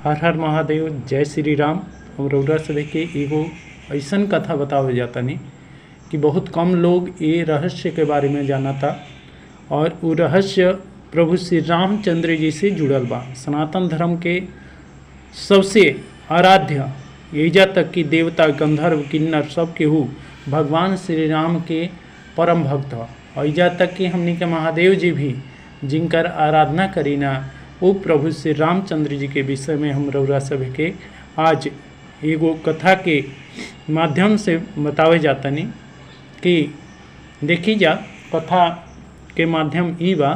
हर हर महादेव, जय श्री राम। हम रउरा सभे के एगो ऐसन कथा बतावे जातानी कि बहुत कम लोग ये रहस्य के बारे में जानता और वो रहस्य प्रभु श्री रामचंद्र जी से जुड़ल बा। सनातन धर्म के सबसे आराध्य एजा तक कि देवता, गंधर्व, किन्नर सब केहू भगवान श्री राम के परम भक्त ह। एजा तक कि हमनी के महादेव जी भी जिनकर आराधना करीना वो प्रभु श्री रामचंद्र जी के विषय में हम रउरा सभे के आज एगो कथा के माध्यम से बतावे जातनी कि देखी जा। कथा के माध्यम ई बा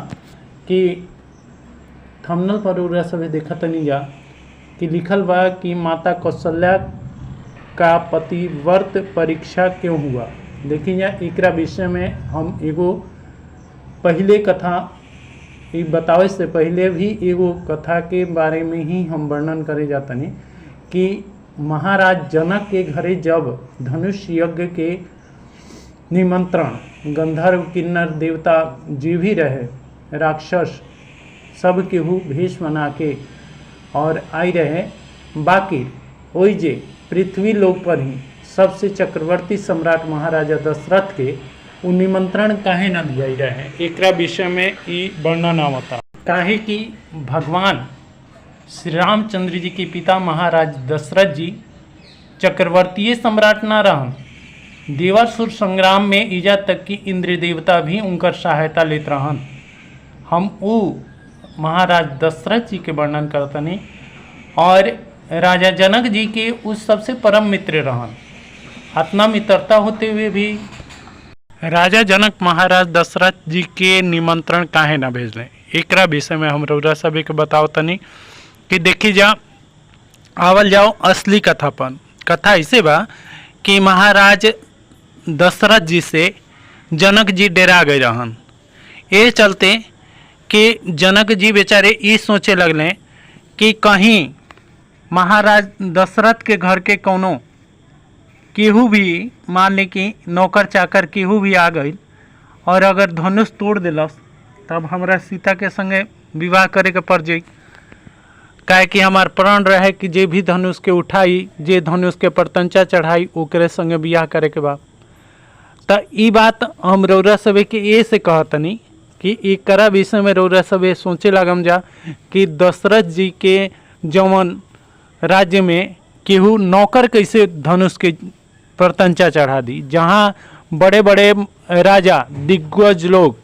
कि थंबनेल पर रउरा सभे देखतनी जा कि लिखल बा कि माता कौशल्या का पतिव्रत परीक्षा क्यों हुआ। देखी जा, एकरा विषय में हम एगो पहले कथा बतावे से पहले भी एगो कथा के बारे में ही हम वर्णन करे जातनी कि महाराज जनक के घरे जब धनुष यज्ञ के निमंत्रण गंधर्व, किन्नर, देवता जी भी रहे, राक्षस सब केहू भेष बना के और आई रहे। बाकी ओई जे पृथ्वी लोक पर ही सबसे चक्रवर्ती सम्राट महाराजा दशरथ के उ निमंत्रण काहे न दिया रहे, एकरा विषय में ई वर्णन आवता। काहे कि भगवान श्री रामचंद्र जी के पिता महाराज दशरथ जी चक्रवर्तीय सम्राट न रहन। देवासुर संग्राम में इजा तक कि इंद्र देवता भी उनकर सहायता लेत रहन। हम वो महाराज दशरथ जी के वर्णन करतनी और राजा जनक जी के उस सबसे परम मित्र रहन। इतना मित्रता होते हुए भी राजा जनक महाराज दशरथ जी के निमंत्रण काहे ना भेजले, एकरा विषय में हम रउरा सभी के बताओ तनी कि देखी जा। आवल जाओ असली कथा पर। कथा ऐसे बा कि महाराज दशरथ जी से जनक जी डेरा गए रहन। ये चलते कि जनक जी बेचारे ये सोचे लगले कि कहीं महाराज दशरथ के घर के कोनो केहू भी, मान ले कि नौकर चाकर केहू भी आ गई और अगर धनुष तोड़ दिलस तब हमरा सीता के संगे विवाह करे के पड़ जाई। काहे कि हमार प्रण रहे कि जे भी धनुष के उठाई, जे धनुष के प्रतंचा चढ़ाई, ओकरे संगे विवाह करे के बा। त ई बात हम रउरा सभे के ए से कहतनी कि एकरा विषय में रउरा सभे सोचे लगम जा कि दशरथ जी के जवन राज्य में केहू नौकर कैसे धनुष के प्रतंचा चढ़ा दी। जहाँ बड़े बड़े राजा, दिग्गज लोग,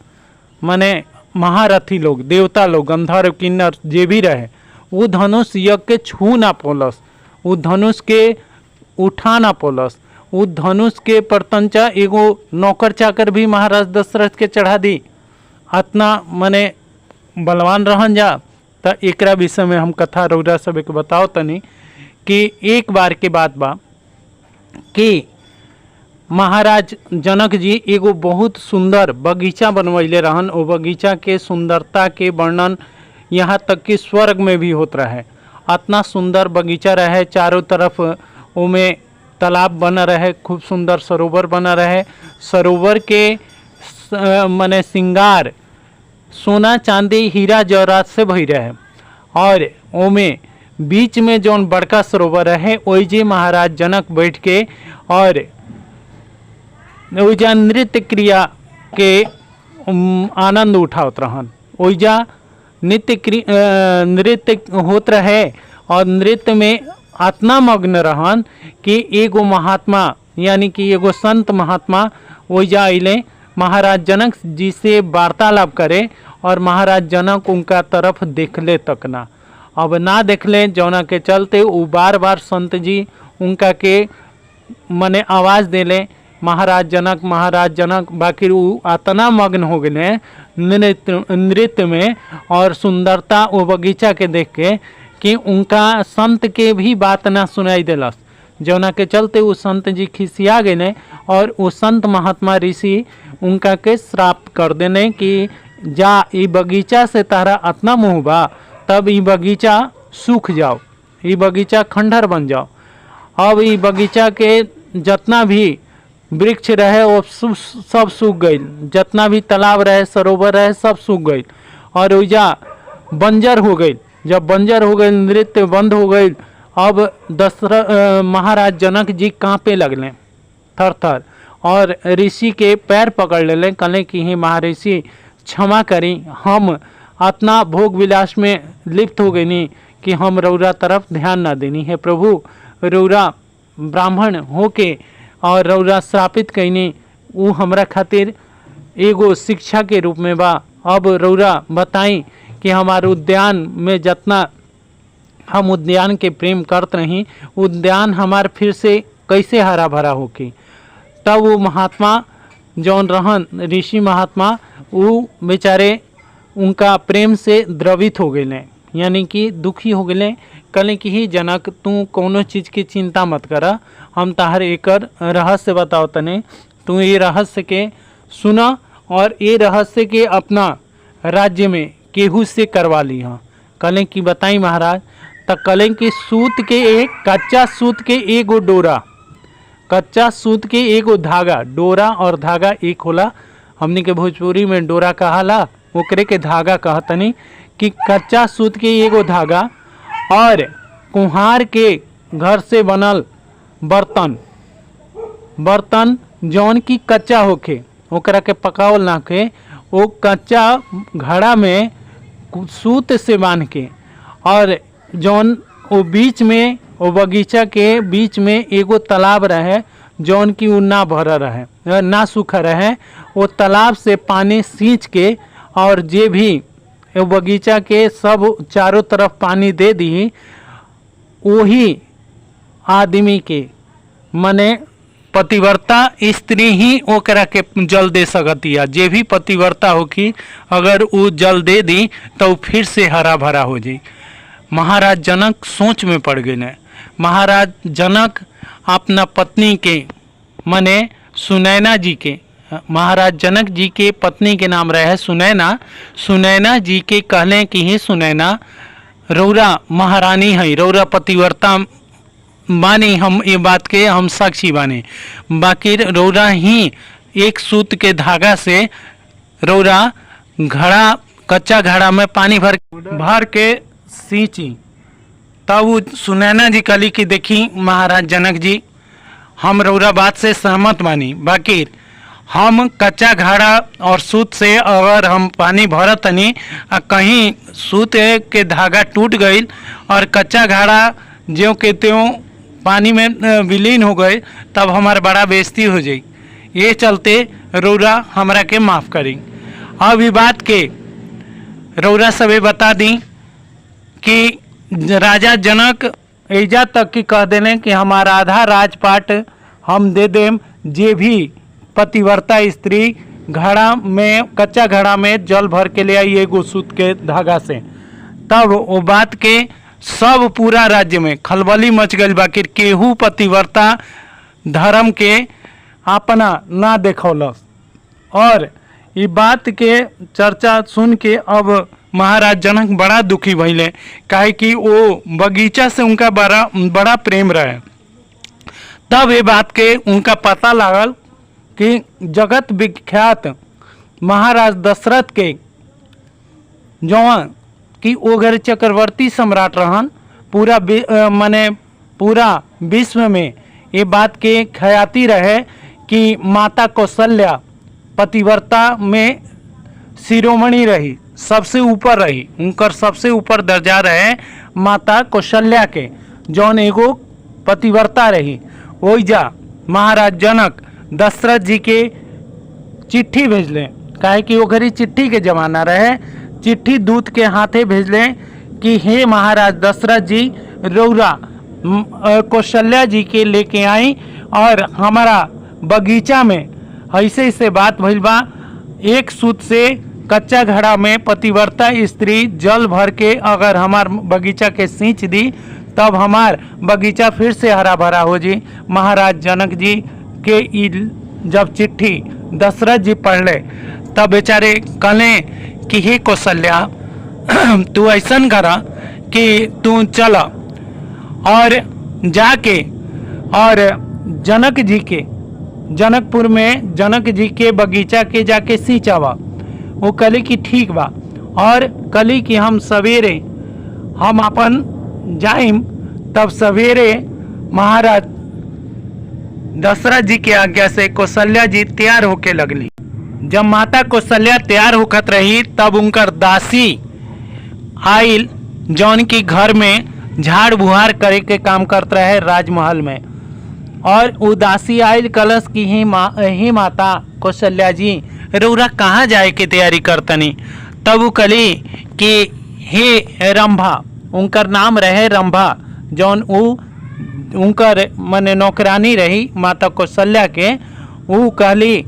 माने महारथी लोग, देवता लोग, गंधर्व, किन्नर जे भी रहे, वो धनुष यज्ञ के छू ना पोलस, वो धनुष के उठा ना पोलस, वो धनुष के प्रतंचा एगो नौकर चाकर भी महाराज दशरथ के चढ़ा दी। इतना माने बलवान रहन जा। त एकरा विषय में हम कथा रउरा सभे के बताओ तनी कि एक बार के बात बा कि महाराज जनक जी एगो बहुत सुंदर बगीचा बनवैले रहन। वो बगीचा के सुंदरता के वर्णन यहाँ तक कि स्वर्ग में भी होत रहे। इतना सुंदर बगीचा रहे, चारों तरफ उमें तालाब बना रहे, खूब सुंदर सरोवर बना रहे। सरोवर के माने श्रृंगार सोना, चांदी, हीरा जवाहरात से भई रहे और ओमें बीच में जौन बड़का सरोवर है ओइजे महाराज जनक बैठ के और ओइजा नृत्य क्रिया के आनंद उठावत रहन। ओइजा नृत्य होत रहे और नृत्य में इतना मग्न रहन कि एगो महात्मा यानी कि एगो संत महात्मा ओइजा अइले महाराज जनक जी से वार्तालाप करे और महाराज जनक उनका तरफ देखले तक ना। अब ना देखले, जौना के चलते वो बार बार संत जी उनका के मने आवाज़ देले महाराज जनक। बाकी वो इतना मग्न हो गए नृत्य में और सुंदरता वो बगीचा के देख के कि उनका संत के भी बात ना सुनाई दिलस। जौना के चलते वो संत जी खिसिया गए और वो संत महात्मा ऋषि उनका के श्राप कर देने कि जा ई बगीचा से तारा इतना मोह बा, तब ई बगीचा सूख जाओ, ई बगीचा खंडहर बन जाओ। अब ई बगीचा के जितना भी वृक्ष रहे वो सब सूख गई, जितना भी तालाब रहे, सरोवर रहे, सब सूख गई और ओइजा बंजर हो गई। जब बंजर हो गए, नृत्य बंद हो गई, अब दशरथ महाराज जनक जी कांपे लगले थर थर, और ऋषि के पैर पकड़ ले, कहले कि हे महर्षि क्षमा करी, हम अपना भोग विलास में लिप्त हो गई नी कि हम रौरा तरफ ध्यान ना देनी है। प्रभु रौरा ब्राह्मण होके और रौरा श्रापित कैनी, वो हमरा खातिर एगो शिक्षा के रूप में बा। अब रौरा बताई कि हमारे उद्यान में जितना हम उद्यान के प्रेम करते रही, उद्यान हमार फिर से कैसे हरा भरा होके। तब वो महात्मा जौन रहन ऋषि महात्मा, वो बेचारे उनका प्रेम से द्रवित हो गए, यानी कि दुखी हो गए। कहले कि ही जनक तू कोनो चीज़ की चिंता मत करा, हम ताहर एकर रहस्य बताओ तने, तू ये रहस्य के सुना और ये रहस्य के अपना राज्य में केहू से करवा ली। हाँ, कहले कि बताई महाराज। तो कहले कि सूत के एक कच्चा सूत के एगो डोरा, कच्चा सूत के एगो धागा, डोरा और धागा एक होला, हमने के भोजपुरी में डोरा कहाला, ओकरे के धागा कहतनी कि कच्चा सूत के एगो धागा, और कुम्हार के घर से बनल बर्तन, बर्तन जौन की कच्चा होके, ओकरा के पकावल ना के, वो कच्चा घड़ा में सूत से बांध के, और जौन वो बीच में वो बगीचा के बीच में एगो तालाब रहे, जौन की वो ना भरा रहे, ना सूखा रहे, वो तालाब से पानी सींच के, और जे भी वो बगीचा के सब चारों तरफ पानी दे दी, वही आदमी के मने पतिव्रता स्त्री ही ओकरा के जल दे सकती है। जे भी पतिव्रता होगी अगर वो जल दे दी तो फिर से हरा भरा हो जाए। महाराज जनक सोच में पड़ गए। महाराज जनक अपना पत्नी के मने सुनैना जी के, महाराज जनक जी के पत्नी के नाम रहे सुनैना, सुनैना जी के कहले कि ही सुनैना रौरा महारानी है, रौरा पतिव्रता मानी, हम ये बात के हम साक्षी बाने, बाकी रौरा ही एक सूत के धागा से रौरा घड़ा, कच्चा घड़ा में पानी भर के सींची। तब वो सुनैना जी कहली कि देखी महाराज जनक जी, हम रौरा बात से सहमत मानी, बाकी हम कच्चा घड़ा और सूत से अगर हम पानी भरत तनी कहीं सूत के धागा टूट गई और कच्चा घड़ा ज्यों के त्यों पानी में विलीन हो गए, तब हमारा बड़ा बेइज्जती हो जाई। ये चलते रौरा हमरा के माफ़ करी। अब ये बात के रौरा सबे बता दी कि राजा जनक ऐजा तक की कह देने कि हमारा आधा राजपाट हम दे देम, जे भी पतिव्रता स्त्री घड़ा में, कच्चा घड़ा में जल भर के ले आई एगो सूत के धागा से। तब वो बात के सब पूरा राज्य में खलबली मच गई, बाकी केहू पतिव्रता धर्म के अपना ना देखौलस। और ये बात के चर्चा सुन के अब महाराज जनक बड़ा दुखी भइले, काहे कि वो बगीचा से उनका बड़ा प्रेम रहे। तब ये बात के उनका पता लागल कि जगत विख्यात महाराज दशरथ के जौन कि ओघर चक्रवर्ती सम्राट रहन, पूरा माने पूरा विश्व में ये बात के ख्याति रहे कि माता कौशल्या पतिव्रता में शिरोमणि रही, सबसे ऊपर रही, उनकर सबसे ऊपर दर्जा रहे माता कौशल्या के, जौन एगो पतिव्रता रही। ओइजा महाराज जनक दशरथ जी के चिट्ठी भेजले, काहे कि वो घड़ी चिट्ठी के जमाना रहे, चिट्ठी दूत के हाथे भेजले कि हे महाराज दशरथ जी, रौरा कौशल्या जी के लेके आई और हमारा बगीचा में ऐसे ऐसे बात भइल बा, एक सूत से कच्चा घड़ा में पतिव्रता स्त्री जल भर के अगर हमार बगीचा के सींच दी, तब हमार बगीचा फिर से हरा भरा हो जी। महाराज जनक जी के जब चिट्ठी दशरथ जी पढ़ले, तब बेचारे कहले कि हे कौशल्या, तू ऐसन करा कि तू चल और जाके और जनक जी के, जनकपुर में जनक जी के बगीचा के जाके सींचावा। वो कहले कि ठीक बा, और कहली कि हम सवेरे हम अपन जाइम। तब सवेरे महाराज दशरथ जी के आज्ञा से कौशल्या जी तैयार होके लगली। जब माता कौशल्या तैयार होकर रही तब उनकर दासी आइल जौन की घर में झाड़ बुहार करे के काम करते रहे राजमहल में। और उदासी आइल कलश की ही माता कौशल्या जी रउरा कहाँ जाए के तैयारी करतनी। तब वो कली कि हे रंभा, उनकर नाम रहे रंभा, जौन उनकर मने नौकरानी रही माता कौशल्या के। वो कहली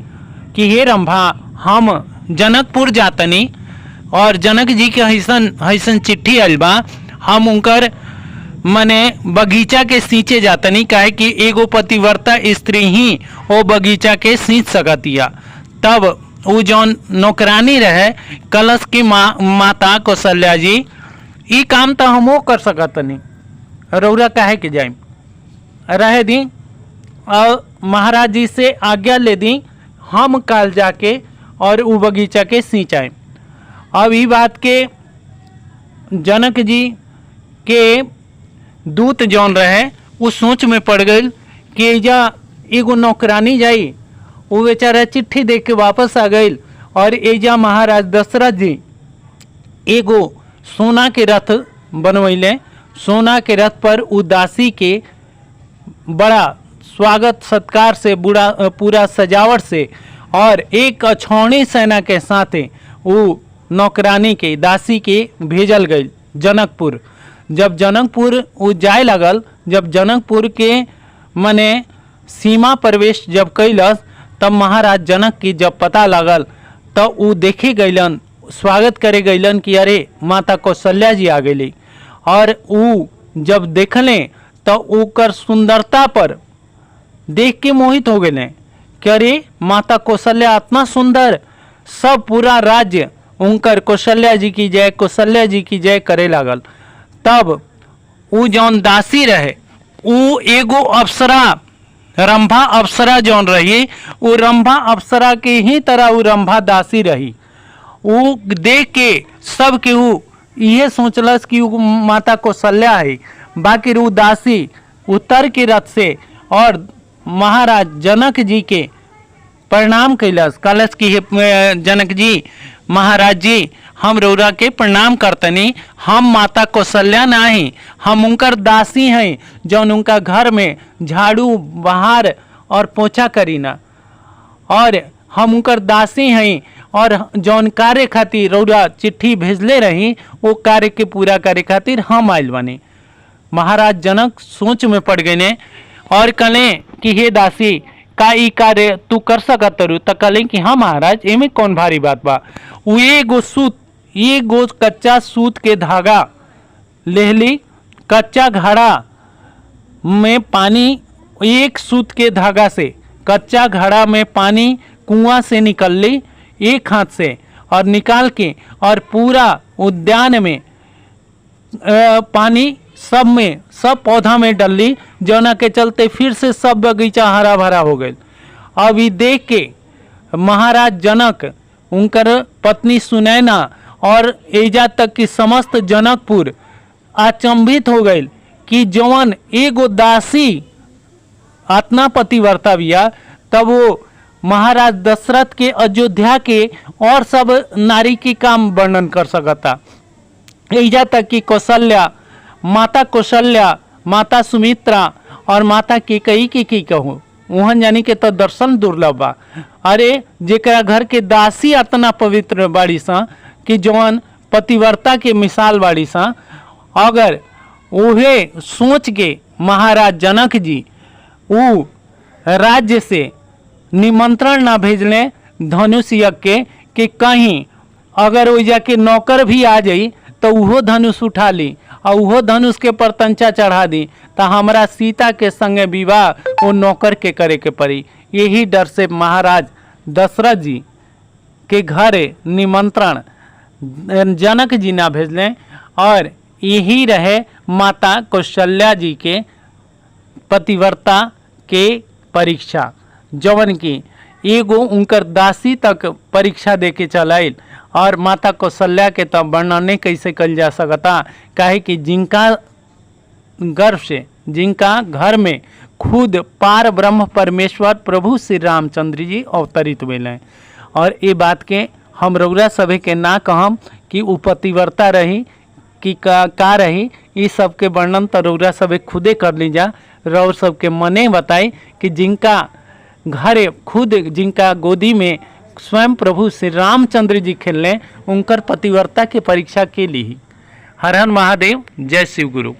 कि हे रंभा, हम जनकपुर जातनी और जनक जी के हैसन चिट्ठी आइल बा, हम उनकर मने बगीचा के सींचे जातनी, काहे कि एगो पतिव्रता स्त्री ही वो बगीचा के सींच सकतिया। तब वो जौन नौकरानी रहे कलश की माता कौशल्या जी, ई काम तो हमो कर सकतनी, रउरा काहे के जाइम, रहे दी और महाराज जी से आज्ञा ले दी, हम कल जाके और वो बगीचा के सींचाएं। अब ये बात के जनक जी के दूत जौन रहे वो सोच में पड़ गई कि एजा एगो नौकरानी जाई। वो बेचारा चिट्ठी देख के वापस आ गई और एजा महाराज दशरथ जी एगो सोना के रथ बनवैले। सोना के रथ पर उदासी के बड़ा स्वागत सत्कार से पूरा सजावट से और एक अछौनी सेना के साथ वो नौकरानी के दासी के भेजल गई जनकपुर। जब जनकपुर वो जाए लगल, जब जनकपुर के मने सीमा प्रवेश जब कैलस, तब महाराज जनक की जब पता लगल तो वो देखे गईलन, स्वागत करे गईलन कि अरे माता कौशल्या जी आ गई। और वो जब देखले तो ओकर सुंदरता पर देख के मोहित हो गए कि अरे माता कौशल्या इतना सुंदर, सब पूरा राज्य उनकर कौशल्या जी की जय, कौशल्या जी की जय करे लागल। तब वो जौन दासी रहे वो एगो अप्सरा, रंभा अप्सरा जौन रही, वो रंभा अप्सरा के ही तरह वो रंभा दासी रही। वो देख के सब के वो ये सोचलस कि वो माता कौशल्या है। बाकी वो दासी उतर के रथ से और महाराज जनक जी के प्रणाम कैलस, कलश की जनक जी, महाराज जी, हम रउरा के प्रणाम करतनी, हम माता कौशल्या नहीं, हम उनकर दासी हैं जौन उनका घर में झाड़ू बहार और पोछा करीना, और हम उनकर दासी हैं और जौन कार्य खातिर रउरा चिट्ठी भेजले रही वो कार्य के पूरा करे खातिर हम आइल बने। महाराज जनक सोच में पड़ गए ने और कहले कि हे दासी, का ई कार्य तू कर सकत रू? तो कहले कि हाँ महाराज, एमे कौन भारी बात बा। वो एगो कच्चा सूत के धागा लेहली, कच्चा घड़ा में पानी, एक सूत के धागा से कच्चा घड़ा में पानी कुआं से निकल ली एक हाथ से और निकाल के और पूरा उद्यान में पानी सब पौधा में डली, जौना के चलते फिर से सब बगीचा हरा भरा हो गए। अब ये देख के महाराज जनक, उनकर पत्नी सुनैना और एजा तक कि समस्त जनकपुर अचंभित हो गए कि जौन एगो दासी आत्मा पतिव्रता बिया। तब वो महाराज दशरथ के अयोध्या के और सब नारी की काम वर्णन कर सकता। एजा तक कि कौशल्या, माता सुमित्रा और माता केकई की कहूँ वहाँ जानी के तो दर्शन दुर्लभ बा। अरे जेकरा घर के दासी इतना पवित्र बाड़ी सा कि जौन पतिव्रता के मिसाल बाड़ी सा, अगर उहे सोच के महाराज जनक जी वो राज्य से निमंत्रण ना भेजले धनुष यज्ञ के कि कहीं अगर वो जाके नौकर भी आ जाई तो उहो धनुष उठा ली और उहो धनुष के परतंचा चढ़ा दी, तो हमारा सीता के संगे विवाह वो नौकर के करे के पड़ी। यही डर से महाराज दशरथ जी के घर निमंत्रण जनक जी ना भेजलें और यही रहे माता कौशल्या जी के पतिव्रता के परीक्षा, जवन की एगो उनकर दासी तक परीक्षा दे के चलाइल और माता कौशल्या के तो वर्णन कैसे कल जा सकता, काहे कि जिनका गर्भ से, जिनका घर में खुद पार ब्रह्म परमेश्वर प्रभु श्री रामचंद्र जी अवतरित हुए। और ये बात के हम रउरा सभे के ना कहम कि उ पतिव्रता रही कि का रही, इस सब के वर्णन तो रउरा सभे खुदे कर लीजा। रउर सबके मने बताई कि जिनका घरे खुद, जिनका गोदी में स्वयं प्रभु श्री रामचंद्र जी खेलने, उनकर पतिव्रता के परीक्षा के लिए। हर हर महादेव, जय शिव गुरु।